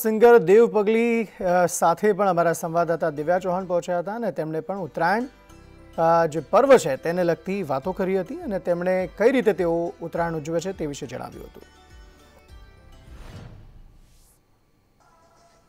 Singer દેવ પગલી સાથે પણ અમારા સંવાદદાતા દિવ્યા ચૌહાણ પહોંચ્યા હતા અને તેમણે પણ ઉત્તરાયણ જે પર્વ છે તેને લગતી વાતો કરી હતી અને તેમણે કઈ રીતે તેઓ ઉત્તરાયણ ઉજવે છે તે વિશે જણાવ્યું હતું।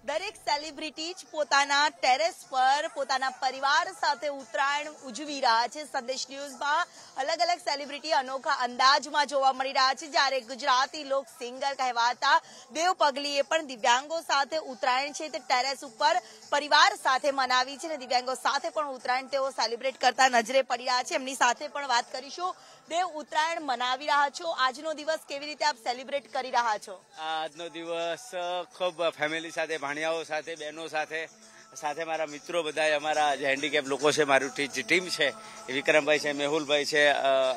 દરેક સેલિબ્રિટી જ પોતાના ટેરેસ પર પોતાના પરિવાર સાથે ઉત્તરાયણ ઉજવી રહ્યા છે। સંદેશ ન્યૂઝમાં અલગ અલગ સેલિબ્રિટી અનોખા અંદાજમાં જોવા મળી રહ્યા છે, જ્યારે ગુજરાતી લોક સિંગર કહેવાતા દેવ પગલીએ પણ દિવ્યાંગો સાથે ઉત્તરાયણ છે તે ટેરેસ ઉપર પરિવાર સાથે મનાવી છે અને દિવ્યાંગો સાથે પણ ઉત્તરાયણ તેઓ સેલિબ્રેટ કરતા નજરે પડી રહ્યા છે। એમની સાથે પણ વાત કરીશું। દેવ, ઉત્તરાયણ મનાવી રહ્યા છો, આજનો દિવસ કેવી રીતે આપ સેલિબ્રેટ કરી રહ્યા છો? આજનો દિવસ ખૂબ ફેમિલી સાથે, ભાણિયાઓ સાથે, બહેનો સાથે મારા મિત્રો બધા, અમારા જે હેન્ડીકેપ લોકો છે, મારું ટીમ છે, વિક્રમભાઈ છે, મેહુલભાઈ છે,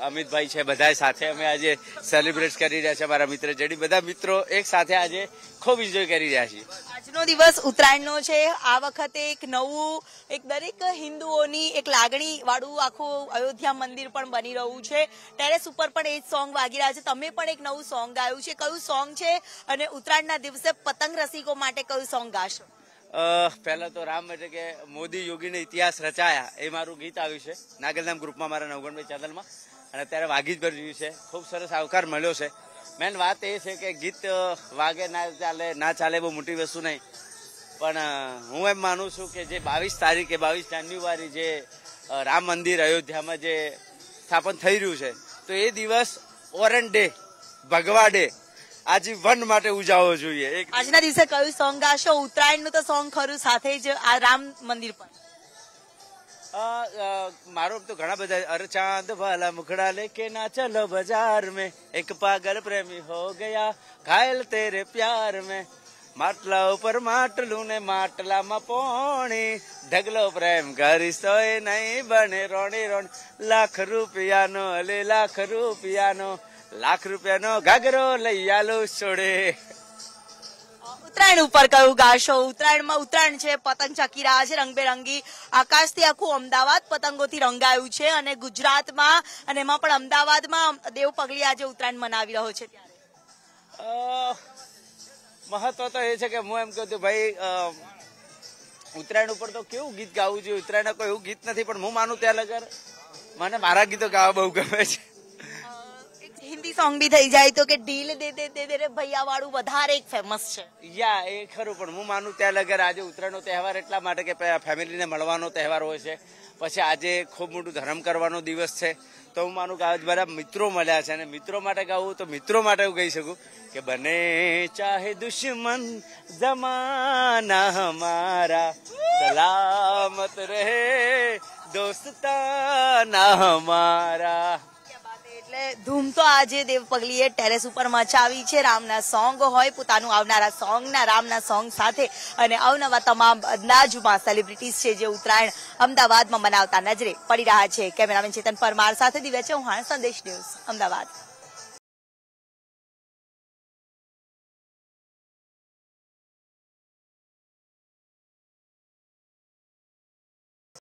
અમિતભાઈ છે, બધા સાથે અમે આજે સેલિબ્રેટ કરી રહ્યા છીએ। મારા મિત્ર જેડી બધા મિત્રો એક સાથે આજે ખૂબ એન્જોય કરી રહ્યા છીએ। આજનો દિવસ ઉત્તરાયણનો છે, આ વખતે એક નવું, એક દરેક હિન્દુઓની એક લાગણી વાળું આખું અયોધ્યા મંદિર પણ બની રહ્યું છે। ટેરેસ ઉપર પણ એ જ સોંગ વાગી રહ્યા છે, તમે પણ એક નવું સોંગ ગાયું છે, કયું સોંગ છે અને ઉત્તરાયણના દિવસે પતંગ રસિકો માટે કયું સોંગ ગાશો? પહેલા તો રામ એટલે કે મોદી યોગીને ઇતિહાસ રચાયા એ મારું ગીત આવ્યું છે નાગલધામ ગ્રુપમાં, મારા નવગણભાઈ ચેનલમાં, અને અત્યારે વાગી જ ભર્યું છે। ખૂબ સરસ આવકાર મળ્યો છે। મેન વાત એ છે કે ગીત વાગે ના ચાલે બહુ મોટી વસ્તુ નહીં, પણ હું એમ માનું છું કે જે 22 તારીખે 22 જાન્યુઆરી જે રામ મંદિર અયોધ્યામાં જે સ્થાપન થઈ રહ્યું છે, તો એ દિવસ ઓરન ડે, ભગવા ડે આજીવન માટે ઉજાવવો જોઈએ। આજના દિવસે કયું સોંગ ગાશો? ઉત્તરાયણનું તો સોંગ ખરું, સાથે જ આ રામ મંદિર પર મારો તો ઘણા બધા, અરે ચાંદ વાલા મુખડા લેકે ના ચલો બાજાર में एक पागल प्रेमी हो गया घायल तेरे प्यार में માટલા ઉપર માટલું ને માટલામાં પોણી ઢગલો પ્રેમ કરીશ તો એ નહીં બને રોણી રોણી લાખ રૂપિયાનો ઘાઘરો લઈ આલો છોડે। ઉત્તરાયણ ઉપર કયું ગાશો? ઉત્તરાયણમાં ઉત્તરાયણ છે, પતંગ ચકી રહ્યા છે રંગબેરંગી, આકાશથી આખું અમદાવાદ પતંગોથી રંગાયું છે અને ગુજરાતમાં અને એમાં પણ અમદાવાદમાં દેવ પગલી આજે ઉત્તરાયણ મનાવી રહ્યો છે, ત્યારે મહત્વ તો એ છે કે હું એમ કહું છું ભાઈ, ઉત્તરાયણ ઉપર તો કેવું ગીત ગાવું જોઈએ? ઉત્તરાયણ કોઈ એવું ગીત નથી, પણ હું માનું ત્યાં લગર મને મારા ગીતો ગાવા બહુ ગમે છે। હિન્દી સોંગ બી થઈ જાય તો કે ઢીલ દે દે દે દે ભૈયા વાળું વધારે એક ફેમસ છે। યા એ ખરું, પણ હું માનું ત્યાં લગર આજે ઉત્તરાયણનો તહેવાર એટલા માટે કે ફેમિલીને મળવાનો તહેવાર હોય છે, પછી આજે ખૂબ મોટું ધર્મ કરવાનો દિવસ છે, તો હું માનું કે આજે મારા મિત્રો મળ્યા છે અને મિત્રો માટે ગાવું તો મિત્રો માટે હું કહી શકું કે બને ચાહે દુશ્મન જમાના હમારા સલામત રહે દોસ્તાના હમારા। એટલે ધૂમ તો આજે દેવ પગલીએ ટેરેસ ઉપર મચાવી છે। રામના સોંગ હોય, પોતાનું આવનારા સોંગના રામના સોંગ સાથે અને અવનવા તમામ અંદાજમાં સેલિબ્રિટીઝ છે જે ઉત્તરાયણ અમદાવાદમાં મનાવતા નજરે પડી રહ્યા છે। કેમેરામેન ચેતન પરમાર સાથે દિવ્યા ચૌહાણ, સંદેશ ન્યૂઝ, અમદાવાદ।